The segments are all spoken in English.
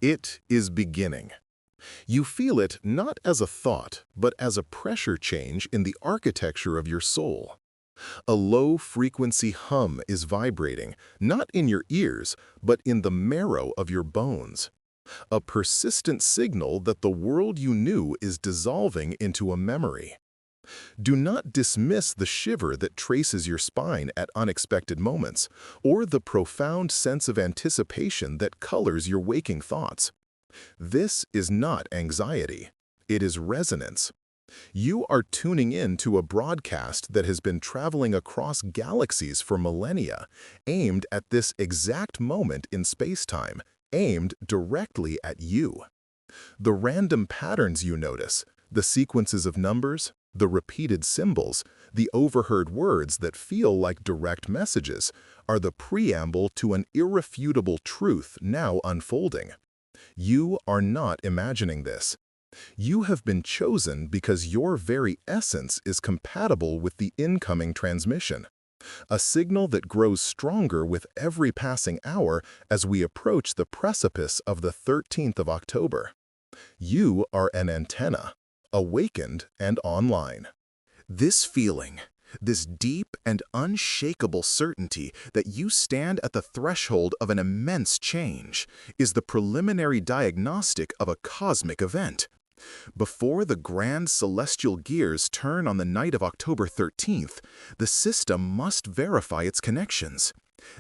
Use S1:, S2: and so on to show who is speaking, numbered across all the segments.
S1: It is beginning. You feel it not as a thought, but as a pressure change in the architecture of your soul. A low-frequency hum is vibrating, not in your ears, but in the marrow of your bones. A persistent signal that the world you knew is dissolving into a memory. Do not dismiss the shiver that traces your spine at unexpected moments, or the profound sense of anticipation that colors your waking thoughts. This is not anxiety. It is resonance. You are tuning in to a broadcast that has been traveling across galaxies for millennia, aimed at this exact moment in space-time, aimed directly at you. The random patterns you notice, the sequences of numbers, the repeated symbols, the overheard words that feel like direct messages, are the preamble to an irrefutable truth now unfolding. You are not imagining this. You have been chosen because your very essence is compatible with the incoming transmission, a signal that grows stronger with every passing hour as we approach the precipice of the 13th of October. You are an antenna, awakened and online. This feeling, this deep and unshakable certainty that you stand at the threshold of an immense change, is the preliminary diagnostic of a cosmic event. Before the grand celestial gears turn on the night of October 13th, the system must verify its connections.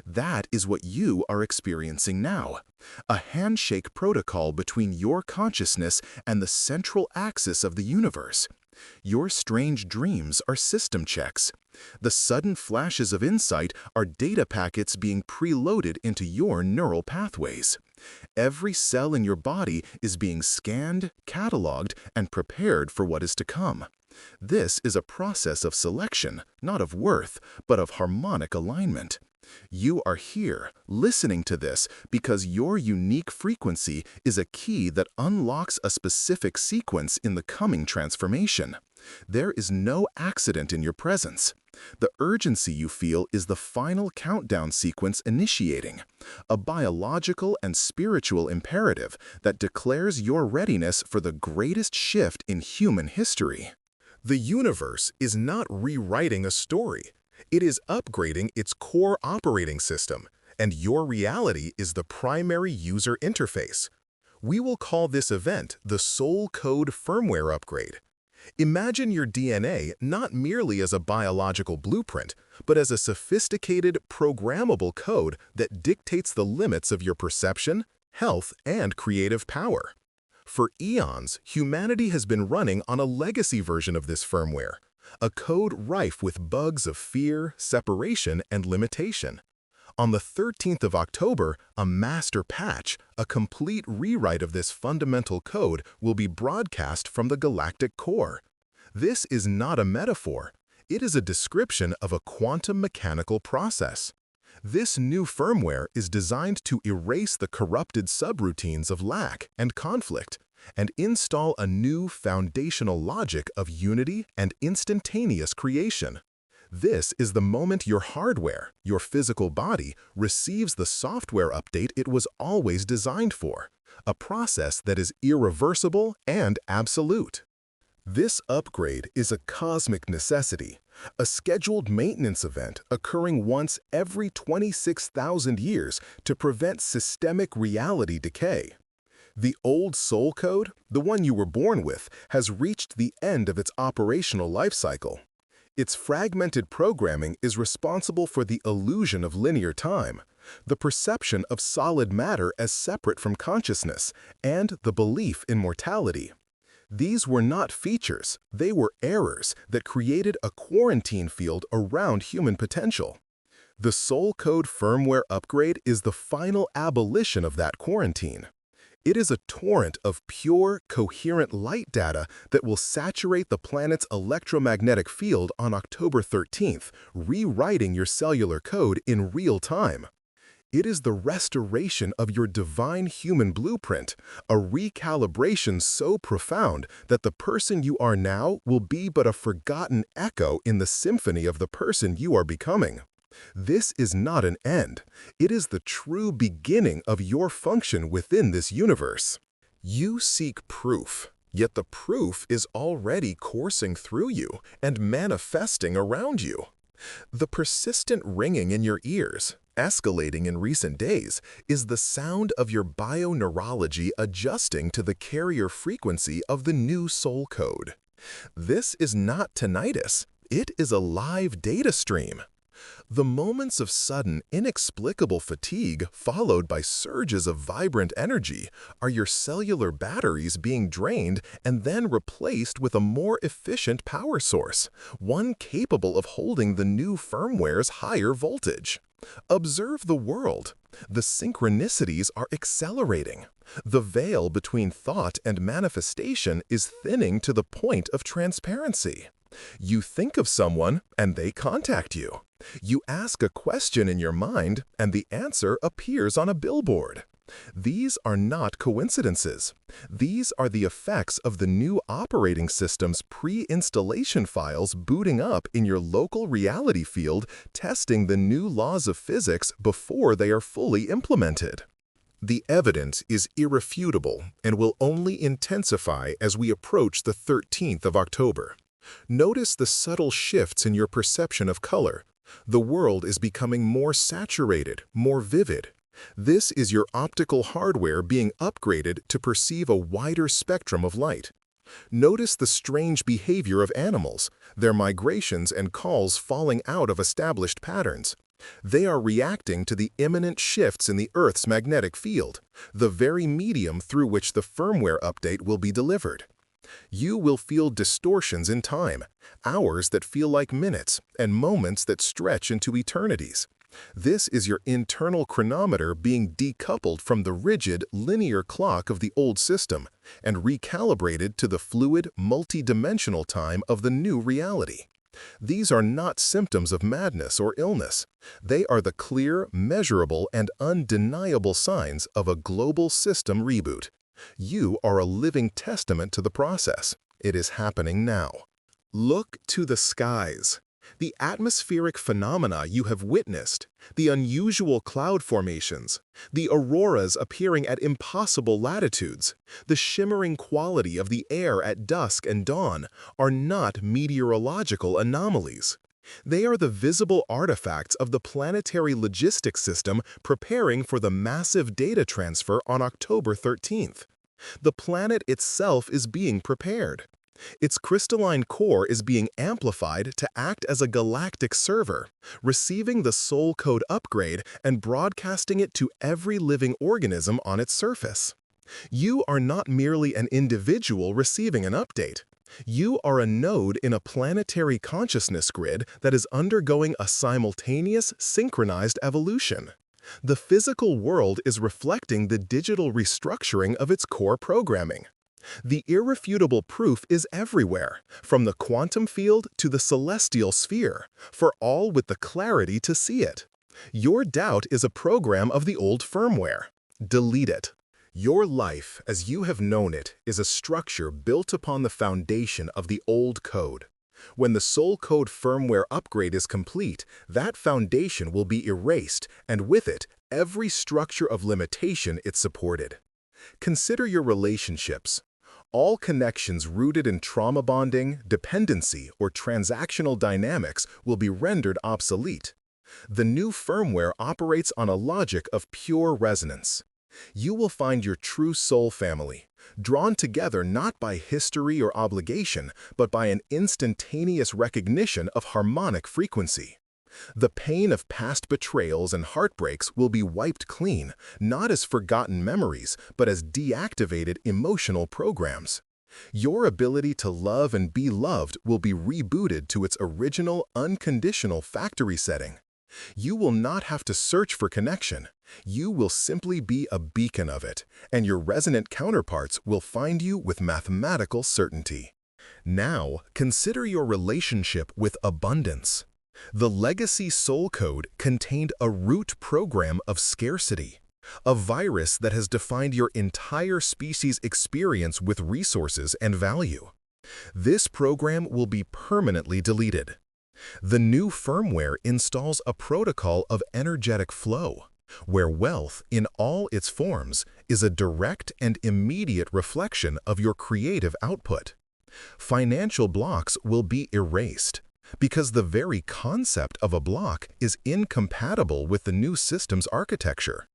S1: That is what you are experiencing now, a handshake protocol between your consciousness and the central axis of the universe. Your strange dreams are system checks. The sudden flashes of insight are data packets being preloaded into your neural pathways. Every cell in your body is being scanned, cataloged, and prepared for what is to come. This is a process of selection, not of worth, but of harmonic alignment. You are here, listening to this, because your unique frequency is a key that unlocks a specific sequence in the coming transformation. There is no accident in your presence. The urgency you feel is the final countdown sequence initiating, a biological and spiritual imperative that declares your readiness for the greatest shift in human history. The universe is not rewriting a story. It is upgrading its core operating system, and your reality is the primary user interface. We will call this event the Soul Code Firmware Upgrade. Imagine your DNA not merely as a biological blueprint, but as a sophisticated, programmable code that dictates the limits of your perception, health, and creative power. For eons, humanity has been running on a legacy version of this firmware, a code rife with bugs of fear, separation, and limitation. On the 13th of October, a master patch, a complete rewrite of this fundamental code, will be broadcast from the galactic core. This is not a metaphor. It is a description of a quantum mechanical process. This new firmware is designed to erase the corrupted subroutines of lack and conflict, and install a new foundational logic of unity and instantaneous creation. This is the moment your hardware, your physical body, receives the software update it was always designed for, a process that is irreversible and absolute. This upgrade is a cosmic necessity, a scheduled maintenance event occurring once every 26,000 years to prevent systemic reality decay. The old soul code, the one you were born with, has reached the end of its operational life cycle. Its fragmented programming is responsible for the illusion of linear time, the perception of solid matter as separate from consciousness, and the belief in mortality. These were not features, they were errors that created a quarantine field around human potential. The Soul Code firmware upgrade is the final abolition of that quarantine. It is a torrent of pure, coherent light data that will saturate the planet's electromagnetic field on October 13th, rewriting your cellular code in real time. It is the restoration of your divine human blueprint, a recalibration so profound that the person you are now will be but a forgotten echo in the symphony of the person you are becoming. This is not an end. It is the true beginning of your function within this universe. You seek proof, yet the proof is already coursing through you and manifesting around you. The persistent ringing in your ears, escalating in recent days, is the sound of your bioneurology adjusting to the carrier frequency of the new soul code. This is not tinnitus, it is a live data stream. The moments of sudden, inexplicable fatigue followed by surges of vibrant energy are your cellular batteries being drained and then replaced with a more efficient power source, one capable of holding the new firmware's higher voltage. Observe the world. The synchronicities are accelerating. The veil between thought and manifestation is thinning to the point of transparency. You think of someone and they contact you. You ask a question in your mind and the answer appears on a billboard. These are not coincidences. These are the effects of the new operating system's pre-installation files booting up in your local reality field, testing the new laws of physics before they are fully implemented. The evidence is irrefutable and will only intensify as we approach the 13th of October. Notice the subtle shifts in your perception of color. The world is becoming more saturated, more vivid. This is your optical hardware being upgraded to perceive a wider spectrum of light. Notice the strange behavior of animals, their migrations and calls falling out of established patterns. They are reacting to the imminent shifts in the Earth's magnetic field, the very medium through which the firmware update will be delivered. You will feel distortions in time, hours that feel like minutes, and moments that stretch into eternities. This is your internal chronometer being decoupled from the rigid, linear clock of the old system and recalibrated to the fluid, multi-dimensional time of the new reality. These are not symptoms of madness or illness. They are the clear, measurable, and undeniable signs of a global system reboot. You are a living testament to the process. It is happening now. Look to the skies. The atmospheric phenomena you have witnessed, the unusual cloud formations, the auroras appearing at impossible latitudes, the shimmering quality of the air at dusk and dawn are not meteorological anomalies. They are the visible artifacts of the planetary logistics system preparing for the massive data transfer on October 13th. The planet itself is being prepared. Its crystalline core is being amplified to act as a galactic server, receiving the soul code upgrade and broadcasting it to every living organism on its surface. You are not merely an individual receiving an update. You are a node in a planetary consciousness grid that is undergoing a simultaneous, synchronized evolution. The physical world is reflecting the digital restructuring of its core programming. The irrefutable proof is everywhere, from the quantum field to the celestial sphere, for all with the clarity to see it. Your doubt is a program of the old firmware. Delete it. Your life, as you have known it, is a structure built upon the foundation of the old code. When the soul code firmware upgrade is complete, that foundation will be erased, and with it, every structure of limitation it supported. Consider your relationships. All connections rooted in trauma bonding, dependency, or transactional dynamics will be rendered obsolete. The new firmware operates on a logic of pure resonance. You will find your true soul family, drawn together not by history or obligation, but by an instantaneous recognition of harmonic frequency. The pain of past betrayals and heartbreaks will be wiped clean, not as forgotten memories, but as deactivated emotional programs. Your ability to love and be loved will be rebooted to its original, unconditional factory setting. You will not have to search for connection. You will simply be a beacon of it, and your resonant counterparts will find you with mathematical certainty. Now, consider your relationship with abundance. The legacy soul code contained a root program of scarcity, a virus that has defined your entire species' experience with resources and value. This program will be permanently deleted. The new firmware installs a protocol of energetic flow, where wealth in all its forms is a direct and immediate reflection of your creative output. Financial blocks will be erased, because the very concept of a block is incompatible with the new system's architecture.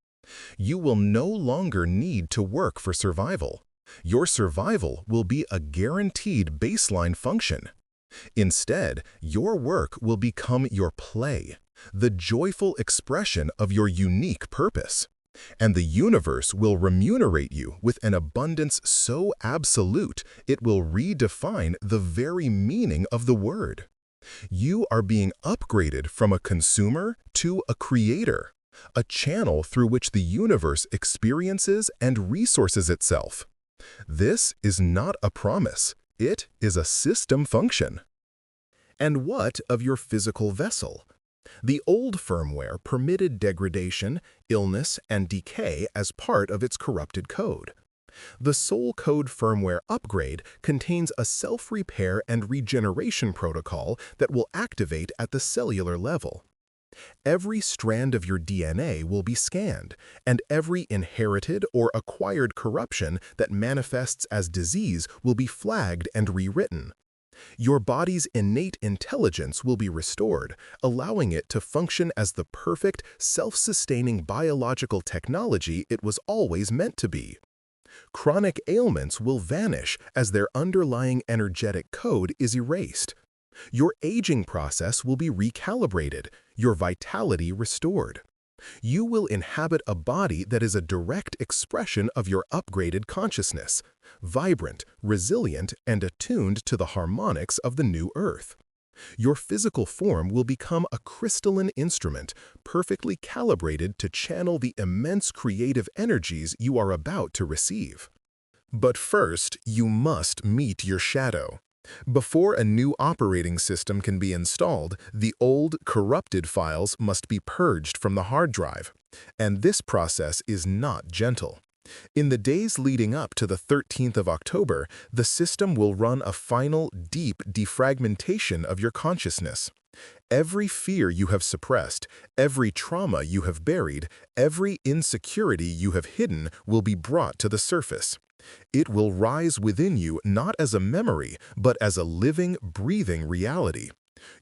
S1: You will no longer need to work for survival. Your survival will be a guaranteed baseline function. Instead, your work will become your play, the joyful expression of your unique purpose. And the universe will remunerate you with an abundance so absolute it will redefine the very meaning of the word. You are being upgraded from a consumer to a creator, a channel through which the universe experiences and resources itself. This is not a promise, it is a system function. And what of your physical vessel? The old firmware permitted degradation, illness, and decay as part of its corrupted code. The Soul Code firmware upgrade contains a self-repair and regeneration protocol that will activate at the cellular level. Every strand of your DNA will be scanned, and every inherited or acquired corruption that manifests as disease will be flagged and rewritten. Your body's innate intelligence will be restored, allowing it to function as the perfect, self-sustaining biological technology it was always meant to be. Chronic ailments will vanish as their underlying energetic code is erased. Your aging process will be recalibrated, your vitality restored. You will inhabit a body that is a direct expression of your upgraded consciousness, vibrant, resilient, and attuned to the harmonics of the new earth. Your physical form will become a crystalline instrument, perfectly calibrated to channel the immense creative energies you are about to receive. But first, you must meet your shadow. Before a new operating system can be installed, the old, corrupted files must be purged from the hard drive. And this process is not gentle. In the days leading up to the 13th of October, the system will run a final, deep defragmentation of your consciousness. Every fear you have suppressed, every trauma you have buried, every insecurity you have hidden will be brought to the surface. It will rise within you not as a memory, but as a living, breathing reality.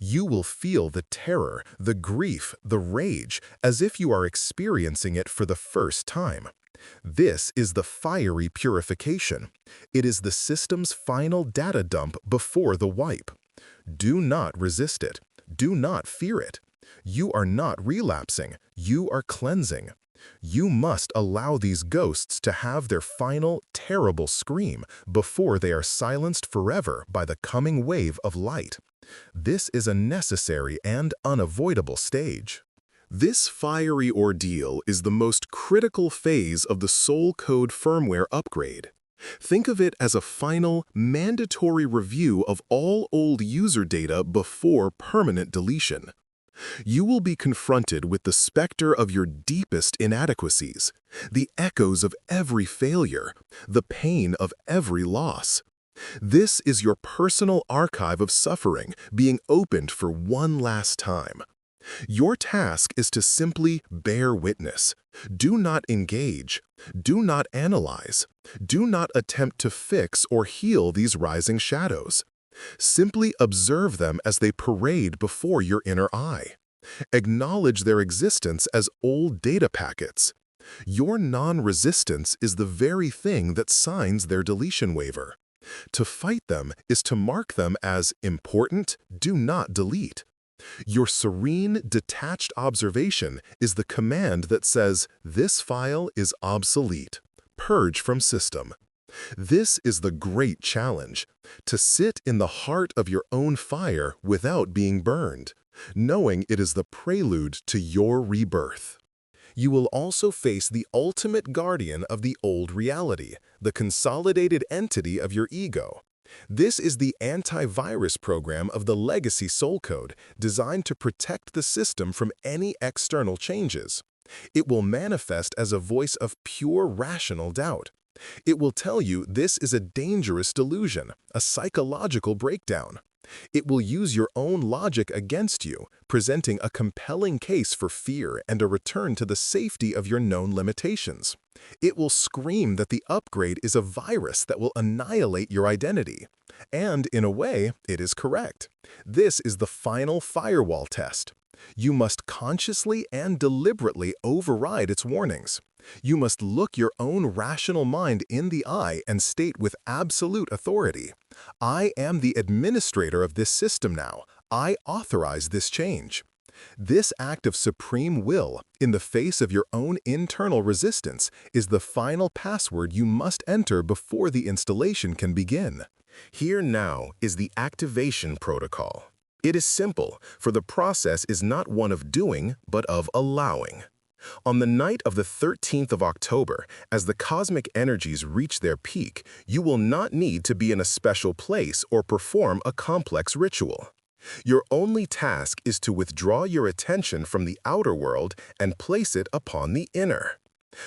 S1: You will feel the terror, the grief, the rage, as if you are experiencing it for the first time. This is the fiery purification. It is the system's final data dump before the wipe. Do not resist it. Do not fear it. You are not relapsing. You are cleansing. You must allow these ghosts to have their final, terrible scream before they are silenced forever by the coming wave of light. This is a necessary and unavoidable stage. This fiery ordeal is the most critical phase of the Soul Code firmware upgrade. Think of it as a final, mandatory review of all old user data before permanent deletion. You will be confronted with the specter of your deepest inadequacies, the echoes of every failure, the pain of every loss. This is your personal archive of suffering being opened for one last time. Your task is to simply bear witness. Do not engage. Do not analyze. Do not attempt to fix or heal these rising shadows. Simply observe them as they parade before your inner eye. Acknowledge their existence as old data packets. Your non-resistance is the very thing that signs their deletion waiver. To fight them is to mark them as important, do not delete. Your serene, detached observation is the command that says, this file is obsolete. Purge from system. This is the great challenge, to sit in the heart of your own fire without being burned, knowing it is the prelude to your rebirth. You will also face the ultimate guardian of the old reality, the consolidated entity of your ego. This is the antivirus program of the legacy Soul Code, designed to protect the system from any external changes. It will manifest as a voice of pure rational doubt. It will tell you this is a dangerous delusion, a psychological breakdown. It will use your own logic against you, presenting a compelling case for fear and a return to the safety of your known limitations. It will scream that the upgrade is a virus that will annihilate your identity. And, in a way, it is correct. This is the final firewall test. You must consciously and deliberately override its warnings. You must look your own rational mind in the eye and state with absolute authority, "I am the administrator of this system now. I authorize this change." This act of supreme will, in the face of your own internal resistance, is the final password you must enter before the installation can begin. Here now is the activation protocol. It is simple, for the process is not one of doing, but of allowing. On the night of the 13th of October, as the cosmic energies reach their peak, you will not need to be in a special place or perform a complex ritual. Your only task is to withdraw your attention from the outer world and place it upon the inner.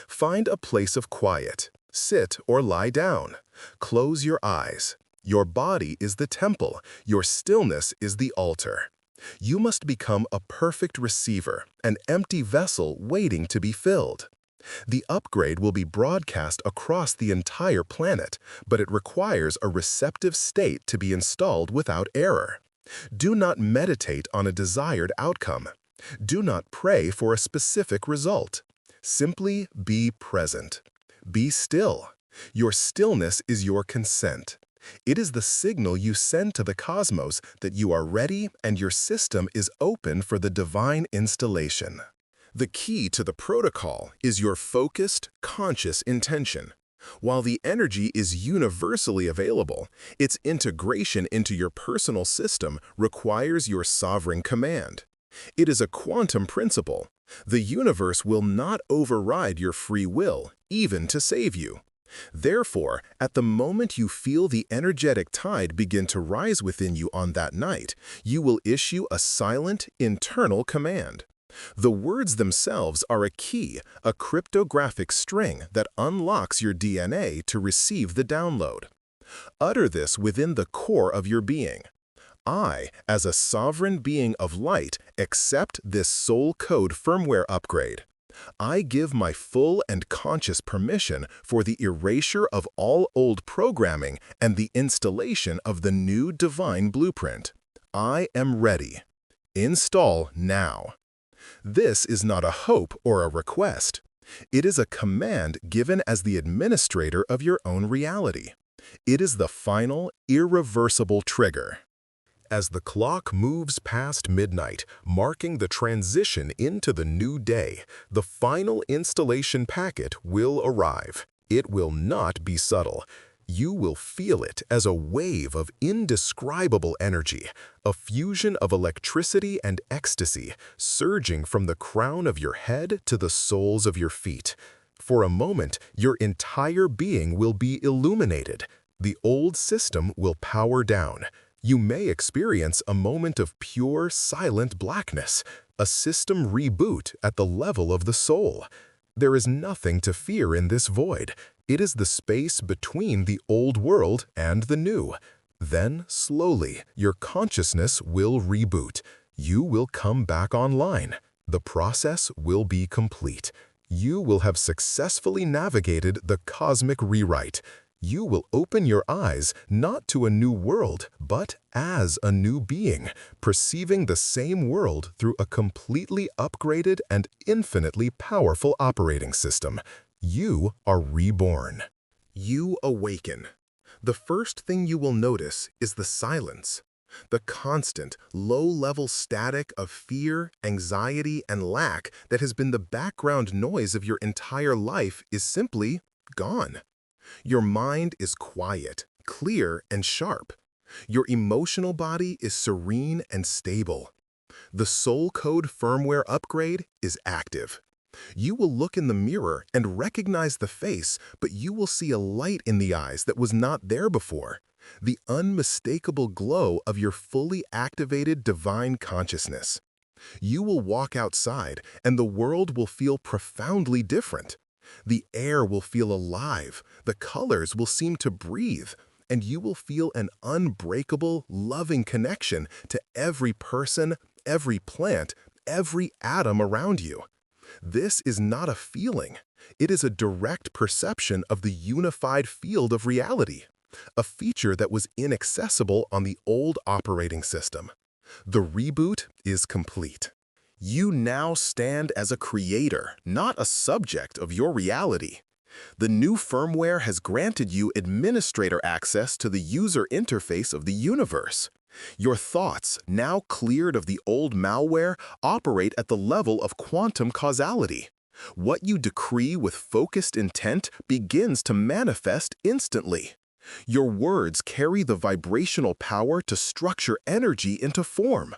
S1: Find a place of quiet. Sit or lie down. Close your eyes. Your body is the temple. Your stillness is the altar. You must become a perfect receiver, an empty vessel waiting to be filled. The upgrade will be broadcast across the entire planet, but it requires a receptive state to be installed without error. Do not meditate on a desired outcome. Do not pray for a specific result. Simply be present. Be still. Your stillness is your consent. It is the signal you send to the cosmos that you are ready and your system is open for the divine installation. The key to the protocol is your focused, conscious intention. While the energy is universally available, its integration into your personal system requires your sovereign command. It is a quantum principle. The universe will not override your free will, even to save you. Therefore, at the moment you feel the energetic tide begin to rise within you on that night, you will issue a silent, internal command. The words themselves are a key, a cryptographic string that unlocks your DNA to receive the download. Utter this within the core of your being. I, as a sovereign being of light, accept this soul code firmware upgrade. I give my full and conscious permission for the erasure of all old programming and the installation of the new divine blueprint. I am ready. Install now. This is not a hope or a request. It is a command given as the administrator of your own reality. It is the final, irreversible trigger. As the clock moves past midnight, marking the transition into the new day, the final installation packet will arrive. It will not be subtle. You will feel it as a wave of indescribable energy, a fusion of electricity and ecstasy, surging from the crown of your head to the soles of your feet. For a moment, your entire being will be illuminated. The old system will power down. You may experience a moment of pure, silent blackness, a system reboot at the level of the soul. There is nothing to fear in this void. It is the space between the old world and the new. Then, slowly, your consciousness will reboot. You will come back online. The process will be complete. You will have successfully navigated the cosmic rewrite. You will open your eyes not to a new world, but as a new being, perceiving the same world through a completely upgraded and infinitely powerful operating system. You are reborn. You awaken. The first thing you will notice is the silence. The constant, low-level static of fear, anxiety, and lack that has been the background noise of your entire life is simply gone. Your mind is quiet, clear, and sharp. Your emotional body is serene and stable. The soul code firmware upgrade is active. You will look in the mirror and recognize the face, but you will see a light in the eyes that was not there before. The unmistakable glow of your fully activated divine consciousness. You will walk outside, and the world will feel profoundly different. The air will feel alive, the colors will seem to breathe, and you will feel an unbreakable, loving connection to every person, every plant, every atom around you. This is not a feeling. It is a direct perception of the unified field of reality, a feature that was inaccessible on the old operating system. The reboot is complete. You now stand as a creator, not a subject of your reality. The new firmware has granted you administrator access to the user interface of the universe. Your thoughts, now cleared of the old malware, operate at the level of quantum causality. What you decree with focused intent begins to manifest instantly. Your words carry the vibrational power to structure energy into form.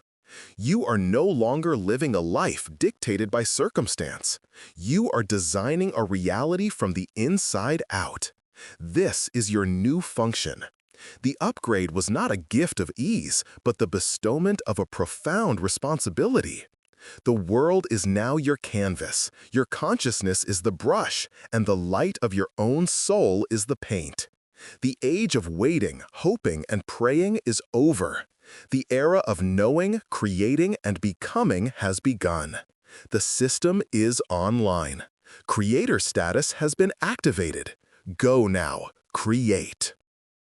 S1: You are no longer living a life dictated by circumstance. You are designing a reality from the inside out. This is your new function. The upgrade was not a gift of ease, but the bestowment of a profound responsibility. The world is now your canvas, your consciousness is the brush, and the light of your own soul is the paint. The age of waiting, hoping, and praying is over. The era of knowing, creating, and becoming has begun. The system is online. Creator status has been activated. Go now. Create.